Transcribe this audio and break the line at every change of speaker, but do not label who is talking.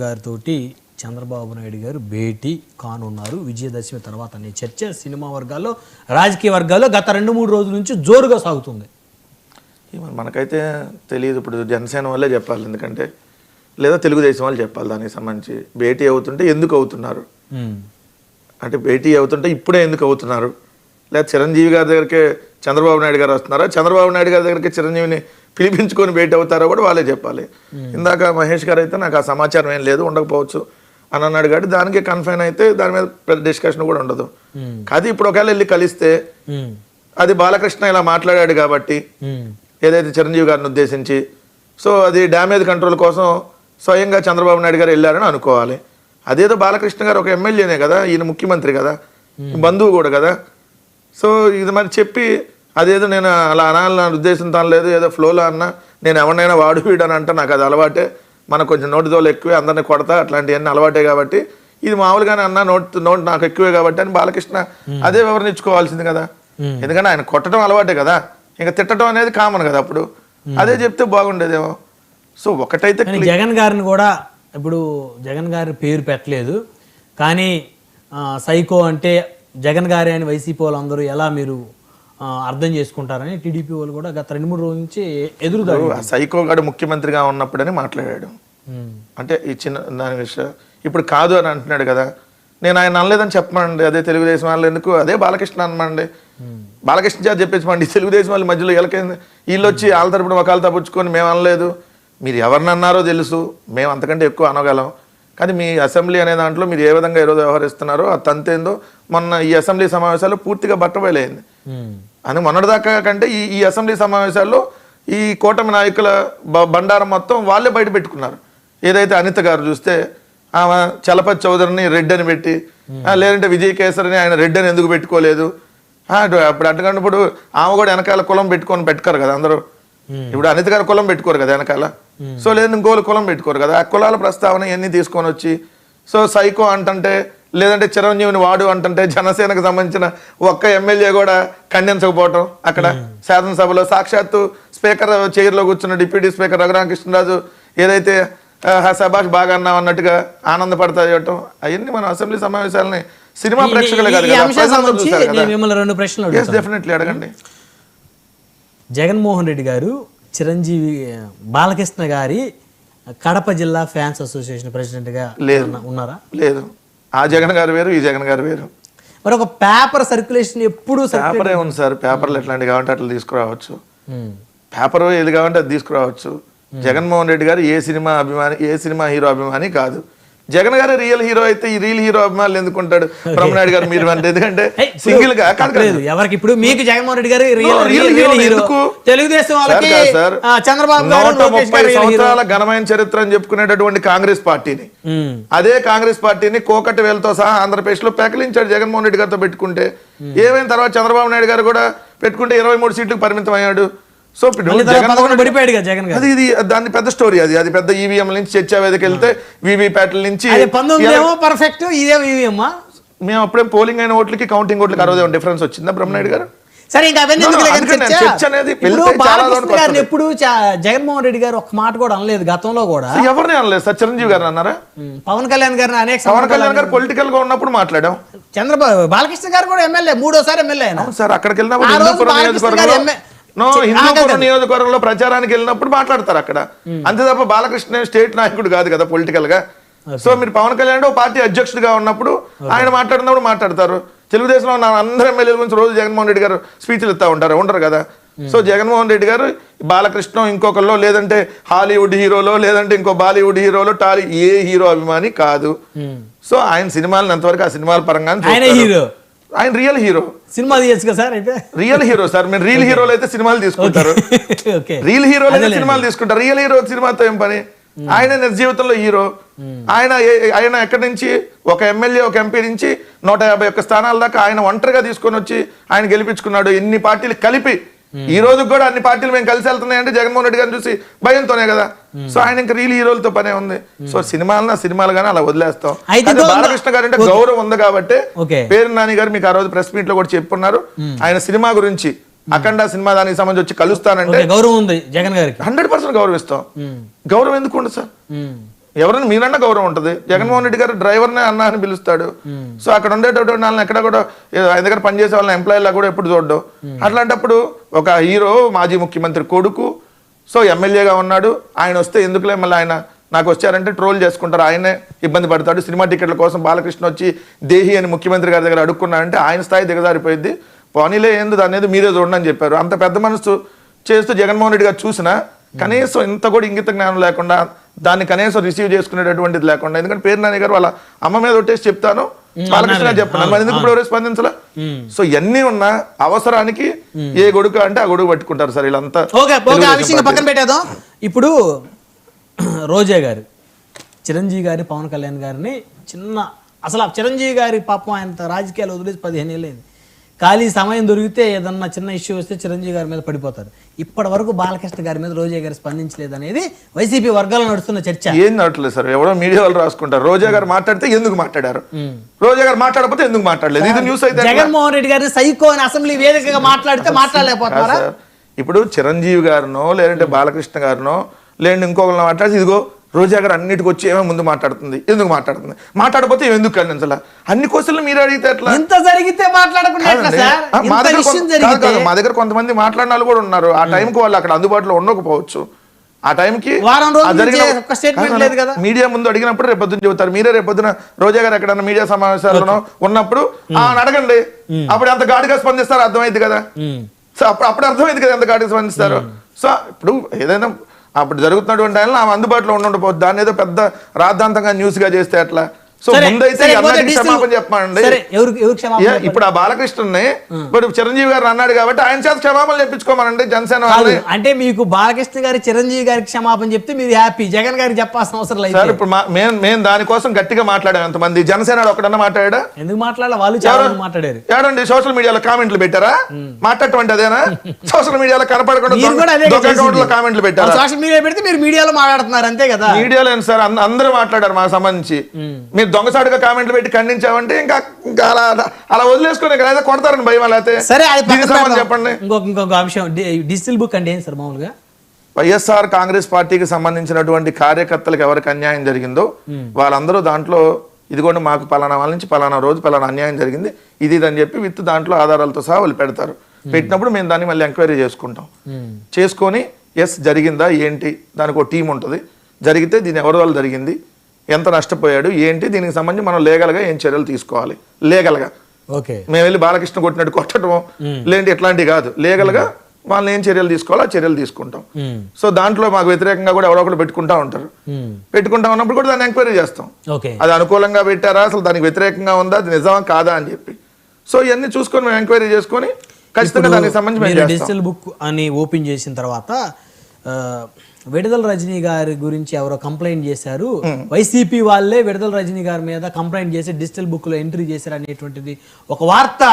గారితోటి చంద్రబాబు నాయుడు గారు భేటీ కానున్నారు విజయదశమి తర్వాత అనే చర్చ సినిమా వర్గాల్లో రాజకీయ వర్గాల్లో గత 2-3 రోజుల నుంచి జోరుగా సాగుతుంది.
మనకైతే తెలియదు. ఇప్పుడు జనసేన వాళ్ళే చెప్పాలి, ఎందుకంటే లేదా తెలుగుదేశం వాళ్ళు చెప్పాలి దానికి సంబంధించి. భేటీ అవుతుంటే ఎందుకు అవుతున్నారు అంటే, భేటీ అవుతుంటే ఇప్పుడే ఎందుకు అవుతున్నారు, లేదా చిరంజీవి గారి దగ్గరికి చంద్రబాబు నాయుడు గారు వస్తున్నారా, చంద్రబాబు నాయుడు గారి దగ్గరికి చిరంజీవిని పిలిపించుకొని భేటీ అవుతారో కూడా వాళ్ళే చెప్పాలి. ఇందాక మహేష్ గారు అయితే నాకు ఆ సమాచారం ఏం లేదు, ఉండకపోవచ్చు అని అన్నాడు కాబట్టి దానికి కన్ఫైన్ అయితే దాని మీద పెద్ద డిస్కషన్ కూడా ఉండదు. కాదు ఇప్పుడు ఒకవేళ వెళ్ళి కలిస్తే అది బాలకృష్ణ ఇలా మాట్లాడాడు కాబట్టి ఏదైతే చిరంజీవి గారిని ఉద్దేశించి, సో అది డ్యామేజ్ కంట్రోల్ కోసం స్వయంగా చంద్రబాబు నాయుడు గారు వెళ్ళారని అనుకోవాలి. అదేదో బాలకృష్ణ గారు ఒక ఎమ్మెల్యేనే కదా, ఈయన ముఖ్యమంత్రి కదా, బంధువు కూడా కదా. సో ఇది మరి చెప్పి అదేదో నేను అలా అనాలని ఉద్దేశంతో లేదు, ఏదో ఫ్లోలో అన్నా, నేను ఎవరినైనా వాడు వీడని అంటే నాకు అది అలవాటే, మనకు కొంచెం నోటితోలు ఎక్కువే, అందరినీ కొడతా, అట్లాంటివన్నీ అలవాటే కాబట్టి ఇది మామూలుగానే అన్నా నోటి నాకు ఎక్కువే కాబట్టి అని బాలకృష్ణ అదే వివరించుకోవాల్సింది కదా. ఎందుకంటే ఆయన కొట్టడం అలవాటే కదా, ఇంకా తిట్టడం అనేది కామన్ కదా, అప్పుడు అదే చెప్తే బాగుండేదేమో. సో ఒకటైతే
జగన్ గారిని కూడా ఇప్పుడు జగన్ గారి పేరు పెట్టలేదు కానీ సైకో అంటే జగన్ గారి అని వైసీపీ వాళ్ళందరూ ఎలా మీరు అర్థం చేసుకుంటారని టీడీపీ వాళ్ళు కూడా గత 2-3 రోజుల నుంచి ఎదురుదారు.
సైకో గారు ముఖ్యమంత్రిగా ఉన్నప్పుడని మాట్లాడాడు. అంటే ఈ చిన్న దాని విషయం ఇప్పుడు కాదు అని అంటున్నాడు కదా, నేను ఆయన అనలేదని చెప్పమండి. అదే తెలుగుదేశం వాళ్ళు ఎందుకు అదే బాలకృష్ణ అనమండి, బాలకృష్ణ చేత చెప్పించమండి. తెలుగుదేశం వాళ్ళ మధ్యలో వీళ్ళు వచ్చి వాళ్ళ తరపున ఒకళ్ళు తప్పించుకొని మేము అనలేదు, మీరు ఎవరిని అన్నారో తెలుసు, మేము అంతకంటే ఎక్కువ అనగలం, కానీ మీ అసెంబ్లీ అనే దాంట్లో మీరు ఏ విధంగా ఈరోజు వ్యవహరిస్తున్నారో ఆ తంతేందో మొన్న ఈ అసెంబ్లీ సమావేశాల్లో పూర్తిగా బట్టబయలైంది. అని మొన్నటిదాకా కంటే ఈ అసెంబ్లీ సమావేశాల్లో ఈ కూటమి నాయకుల బండారం మొత్తం వాళ్ళే బయట పెట్టుకున్నారు. ఏదైతే అనిత గారు చూస్తే ఆమె చలపతి చౌదరిని రెడ్ అని పెట్టి, లేదంటే విజయ్ కేసరిని ఆయన రెడ్ అని ఎందుకు పెట్టుకోలేదు, అప్పుడు అటుకన్నప్పుడు ఆమె కూడా వెనకాల కులం పెట్టుకోరు కదా అందరూ. ఇప్పుడు అనిత గారు కులం పెట్టుకోరు కదా వెనకాల, సో లేదు ఇంకోళ్ళు కులం పెట్టుకోరు కదా. ఆ కులాల ప్రస్తావన ఇవన్నీ తీసుకొని వచ్చి సో సైకో అంటుంటే, లేదంటే చిరంజీవిని వాడు అంటుంటే జనసేనకు సంబంధించిన ఒక్క ఎమ్మెల్యే కూడా ఖండించకపోవటం, అక్కడ శాసనసభలో సాక్షాత్తు స్పీకర్ చైర్లో కూర్చున్న డిప్యూటీ స్పీకర్ రఘురామకృష్ణరాజు ఏదైతే సభాష్ బాగా అన్నావు అన్నట్టుగా ఆనందపడతా చేయటం, అవన్నీ మన అసెంబ్లీ సమావేశాలని సినిమా ప్రేక్షకులు కాదు కదా. డెఫినెట్లీ అడగండి.
జగన్మోహన్ రెడ్డి గారు చిరంజీవి బాలకృష్ణ గారి కడప జిల్లా ఫ్యాన్స్ అసోసియేషన్ ప్రెసిడెంట్గా ఉన్నారా?
లేదు, ఆ జగన్ గారు వేరు, ఈ జగన్ గారు వేరు.
మరి ఒక పేపర్ సర్క్యులేషన్ ఎప్పుడు
పేపరే ఉంది సార్, పేపర్లు ఎట్లాంటి కావాలంటే అట్లా తీసుకురావచ్చు, పేపర్ ఏది కావాలంటే అది తీసుకురావచ్చు. జగన్మోహన్ రెడ్డి గారు ఏ సినిమా అభిమాని, ఏ సినిమా హీరో అభిమాని కాదు. జగన్ గారు రియల్ హీరో అయితే ఈ రియల్ హీరో అభిమానులు ఎందుకుంటాడు బ్రహ్మనాయుడు గారు మీరు అంటే, ఎందుకంటే సింగిల్ గా కాదు
ఎవరికి ఇప్పుడు మీకు జగన్మోహన్ రెడ్డి గారు రియల్ హీరో, తెలుగుదేశం వాళ్ళకి చంద్రబాబు
130 సంవత్సరాల ఘనమైన చరిత్ర అని చెప్పుకునేటటువంటి కాంగ్రెస్ పార్టీని, అదే కాంగ్రెస్ పార్టీని కోకటి వేలతో సహా ఆంధ్రప్రదేశ్ లో పెకలించాడు జగన్మోహన్ రెడ్డి గారితో పెట్టుకుంటే. ఏమైనా తర్వాత చంద్రబాబు నాయుడు గారు కూడా పెట్టుకుంటే 23 సీట్లకు పరిమితం అయ్యాడు. సో అది ఇది దాని పెద్ద స్టోరీ, అది పెద్ద ఈవీఎం నుంచి చర్చా వేదిక వెళ్తే వీవీప్యాట్ల నుంచి
పర్ఫెక్ట్.
మేము అప్పుడే పోలింగ్ అయిన ఓట్లకి కౌంటింగ్ ఓట్లకి 60 డిఫరెన్స్ వచ్చిందా బ్రహ్మనాయుడు గారు?
సరే, ఇంకా ఎప్పుడు జగన్మోహన్ రెడ్డి గారు ఒక మాట కూడా అనలేదు, గతంలో కూడా
ఎవరిని అనలేదు సార్. చిరంజీవి గారు అన్నారా?
పవన్ కళ్యాణ్ గారిని అనేక
పవన్ కళ్యాణ్ గారు పొలిటికల్ గా ఉన్నప్పుడు మాట్లాడాం.
చంద్రబాబు బాలకృష్ణ గారు కూడా ఎమ్మెల్యే, 3వ ఎమ్మెల్యే అయినా
సార్. అక్కడికి వెళ్ళినప్పుడు హిందూపురం నియోజకవర్గంలో ప్రచారానికి వెళ్ళినప్పుడు మాట్లాడతారు అక్కడ, అంతే తప్ప బాలకృష్ణ స్టేట్ నాయకుడు కాదు కదా పొలిటికల్ గా. సో మీరు పవన్ కళ్యాణ్ పార్టీ అధ్యక్షుడిగా ఉన్నప్పుడు ఆయన మాట్లాడినప్పుడు మాట్లాడతారు. తెలుగుదేశంలో ఉన్న అందరు ఎమ్మెల్యేల గురించి రోజు జగన్మోహన్ రెడ్డి గారు స్పీచ్లు ఇస్తా ఉండరు కదా. సో జగన్మోహన్ రెడ్డి గారు బాలకృష్ణ ఇంకొకళ్ళు, లేదంటే హాలీవుడ్ హీరోలో, లేదంటే ఇంకో బాలీవుడ్ హీరోలో ఏ హీరో అభిమాని కాదు. సో ఆయన సినిమాలను ఎంతవరకు ఆ సినిమాల పరంగా ఆయన రియల్ హీరో.
సినిమా తీయచ్చు సార్, అయితే
రియల్ హీరో సార్. మీరు రియల్ హీరోలు అయితే సినిమాలు తీసుకుంటారు, రియల్ హీరోలు అయితే సినిమాలు తీసుకుంటారు. రియల్ హీరో సినిమాతో ఏం పని? ఆయన నిజ జీవితంలో హీరో. ఆయన ఎక్కడి నుంచి ఒక ఎమ్మెల్యే, ఒక ఎంపీ నుంచి 151 స్థానాల దాకా ఆయన ఒంటరిగా తీసుకొని వచ్చి ఆయన గెలిపించుకున్నాడు. ఎన్ని పార్టీలు కలిపి ఈ రోజు కూడా అన్ని పార్టీలు మేము కలిసి వెళ్తున్నాయంటే జగన్మోహన్ రెడ్డి గారిని చూసి భయంతోనే కదా. సో ఆయన ఇంకా రియల్ హీరోలతో పనే ఉంది. సో సినిమాలుగానే అలా వదిలేస్తాం. బాలకృష్ణ గారు అంటే గౌరవం ఉంది కాబట్టి పేరు నాని గారు మీకు ఆ రోజు ప్రెస్ మీట్ లో కూడా చెప్పున్నారు, ఆయన సినిమా గురించి అఖండ సినిమా దానికి సంబంధించి వచ్చి కలుస్తానంటే
గౌరవం ఉంది జగన్ గారికి,
100% గౌరవిస్తాం. గౌరవం ఎందుకు ఉండదు సార్? ఎవరైనా మీరన్నా గౌరవం ఉంటుంది. జగన్మోహన్ రెడ్డి గారు డ్రైవర్నే అన్న అని పిలుస్తాడు. సో అక్కడ ఉండేటటువంటి వాళ్ళని ఎక్కడ కూడా ఆయన దగ్గర పనిచేసే వాళ్ళని ఎంప్లాయీలా కూడా ఎప్పుడు చూడడం. అట్లాంటప్పుడు ఒక హీరో మాజీ ముఖ్యమంత్రి కొడుకు, సో ఎమ్మెల్యేగా ఉన్నాడు, ఆయన వస్తే ఎందుకులే మళ్ళీ ఆయన నాకు వచ్చారంటే ట్రోల్ చేసుకుంటారు, ఆయనే ఇబ్బంది పడతాడు. సినిమా టికెట్ల కోసం బాలకృష్ణ వచ్చి దేహి అని ముఖ్యమంత్రి గారి దగ్గర అడుక్కున్నాడంటే ఆయన స్థాయి దిగజారిపోయింది. పోనీలే ఏంది అనేది మీరే చూడండి అని చెప్పారు. అంత పెద్ద మనసు చేస్తూ జగన్మోహన్ రెడ్డి గారు చూసినా కనీసం ఇంత కూడా ఇంగిత జ్ఞానం లేకుండా, దాన్ని కనీసం రిసీవ్ చేసుకునేటటువంటిది లేకుండా, ఎందుకంటే పేరు నాని గారు వాళ్ళ అమ్మ మీద ఒట్టేసి చెప్తాను, బాలకృష్ణ చెప్తున్నాను, మరి ఎందుకు ఇప్పుడు ఎవరు స్పందించలే? సో ఇవన్నీ ఉన్నా అవసరానికి ఏ గొడుగు అంటే ఆ గొడుగు పట్టుకుంటారు సార్ వీళ్ళంతా.
పక్కన పెట్టేద్దాం. ఇప్పుడు రోజా గారు చిరంజీవి గారి పవన్ కళ్యాణ్ గారిని అసలు ఆ చిరంజీవి గారి పాపం ఆయన రాజకీయాలు వదిలేసి 15 ఏళ్ళైంది. ఖాళీ సమయం దొరికితే ఏదన్నా చిన్న ఇష్యూ వస్తే చిరంజీవి గారి మీద పడిపోతారు. ఇప్పటి వరకు బాలకృష్ణ గారి మీద రోజా గారు స్పందించలేదు అనేది వైసీపీ వర్గాల్లో నడుస్తున్న చర్చ.
ఏం నడట్లేదు సార్, ఎవరో మీడియా వాళ్ళు రాసుకుంటారు. రోజా గారు మాట్లాడితే ఎందుకు మాట్లాడారు, రోజా గారు మాట్లాడకపోతే ఎందుకు మాట్లాడలేదు, ఇది న్యూస్ అయితే.
జగన్మోహన్ రెడ్డి గారిని సైకో అని అసెంబ్లీ వేదికగా మాట్లాడితే మాట్లాడలేకపోతారా?
ఇప్పుడు చిరంజీవి గారినో లేదంటే బాలకృష్ణ గారినో లేదంటే ఇంకొకరిని మాట్లాడి ఇదిగో రోజా గారు అన్నిటికి వచ్చి ఏమో ముందు మాట్లాడుతుంది, ఎందుకు మాట్లాడుతుంది, మాట్లాడకపోతే ఎందుకు ఖండించాల? అన్ని క్వశ్చన్లు మీరు అడిగితే ఎట్లా?
ఇంత జరిగితే
మా దగ్గర కొంతమంది మాట్లాడిన వాళ్ళు కూడా ఉన్నారు. ఆ టైంకి వాళ్ళు అక్కడ అందుబాటులో ఉండకపోవచ్చు. ఆ టైంకి మీడియా ముందు అడిగినప్పుడు రేపొద్దున చెబుతారు. మీరే రేపొద్దున రోజా గారు ఎక్కడన్నా మీడియా సమావేశాలను ఉన్నప్పుడు అడగండి, అప్పుడు ఎంత ఘాటుగా స్పందిస్తారో అర్థమైంది కదా. సో అప్పుడు అర్థమైంది కదా ఎంత ఘాటుగా స్పందిస్తారు. సో ఇప్పుడు ఏదైనా అప్పుడు జరుగుతున్నటువంటి ఆయన ఆమె అందుబాటులో ఉండకపోతే దాన్ని ఏదో పెద్ద రాద్ధాంతంగా న్యూస్ గా చేస్తే అట్లా. సో ముందైతే క్షమాపణ చెప్పండి. ఇప్పుడు ఆ బాలకృష్ణని ఇప్పుడు చిరంజీవి గారు అన్నాడు కాబట్టి ఆయన చేత క్షమాపణ చెప్పించుకోమనండి జనసేన.
అంటే మీకు బాలకృష్ణ గారి చిరంజీవి గారికి క్షమాపణ చెప్తే మీరు హ్యాపీ, జగన్ గారికి చెప్పాల్సిన అవసరం లేదు
సార్. ఇప్పుడు మేము దానికోసం గట్టిగా మాట్లాడాం. ఎంతమంది జనసేన ఒకటన్నా మాట్లాడా?
ఎందుకు మాట్లాడాలి? వాళ్ళు చాలా మాట్లాడారు.
ఏడండి సోషల్ మీడియాలో కామెంట్లు పెట్టారా? మాట్లాడటం అదేనా? సోషల్ మీడియాలో కనపడకుండా కామెంట్లు పెట్టారా?
సోషల్ మీడియా పెడితే మీరు మీడియాలో మాట్లాడుతున్నారు అంతే కదా.
మీడియాలో సార్ అందరూ మాట్లాడారు మాకు సంబంధించి. మీరు దొంగసాడుగా కామెంట్లు పెట్టి ఖండించామంటే ఇంకా అలా వదిలేసుకుని కదా కొడతారని భయం. అయితే
సరే
చెప్పండి.
ఇంకొక అంశం, డిజిటల్ బుక్ అంటే ఏం సార్? మామూలుగా
వైఎస్ఆర్ కాంగ్రెస్ పార్టీకి సంబంధించినటువంటి కార్యకర్తలకు ఎవరికి అన్యాయం జరిగిందో వాళ్ళందరూ దాంట్లో ఇదిగోండి మాకు పలానా వాళ్ళ నుంచి పలానా రోజు పలానా అన్యాయం జరిగింది ఇది అని చెప్పి విత్ దాంట్లో ఆధారాలతో సహా వాళ్ళు పెడతారు. పెట్టినప్పుడు మేము దాన్ని మళ్ళీ ఎంక్వైరీ చేసుకుంటాం. చేసుకొని ఎస్ జరిగిందా ఏంటి, దానికి ఒక టీం ఉంటుంది. జరిగితే దీని ఎవరి వల్ల జరిగింది, ఎంత నష్టపోయాడు ఏంటి, దీనికి సంబంధించి మనం లీగల్గా ఏం చర్యలు తీసుకోవాలి. లీగల్గా మేము వెళ్ళి బాలకృష్ణ కొట్టినట్టు కొట్టడం లేంటి ఎట్లాంటివి కాదు. లీగల్గా వాళ్ళని ఏం చర్యలు తీసుకోవాలో ఆ చర్యలు తీసుకుంటాం. సో దాంట్లో మాకు వ్యతిరేకంగా కూడా ఎవరో ఒకరు పెట్టుకుంటా ఉంటారు. పెట్టుకుంటా ఉన్నప్పుడు కూడా దాన్ని ఎంక్వైరీ చేస్తాం. అది అనుకూలంగా పెట్టారా, అసలు దానికి వ్యతిరేకంగా ఉందా, అది నిజమా కాదా అని చెప్పి. సో ఇవన్నీ చూసుకొని మేము ఎంక్వైరీ చేసుకొని ఖచ్చితంగా దానికి సంబంధించి
డిజిటల్ బుక్ అని ఓపెన్ చేసిన తర్వాత విడుదల రజనీ గారి గురించి ఎవరో కంప్లైంట్ చేశారు. వైసీపీ వాళ్ళే విడుదల రజనీ గారి మీద కంప్లైంట్ చేసి డిజిటల్ బుక్ లో ఎంట్రీ చేశారు అనేటువంటిది ఒక వార్త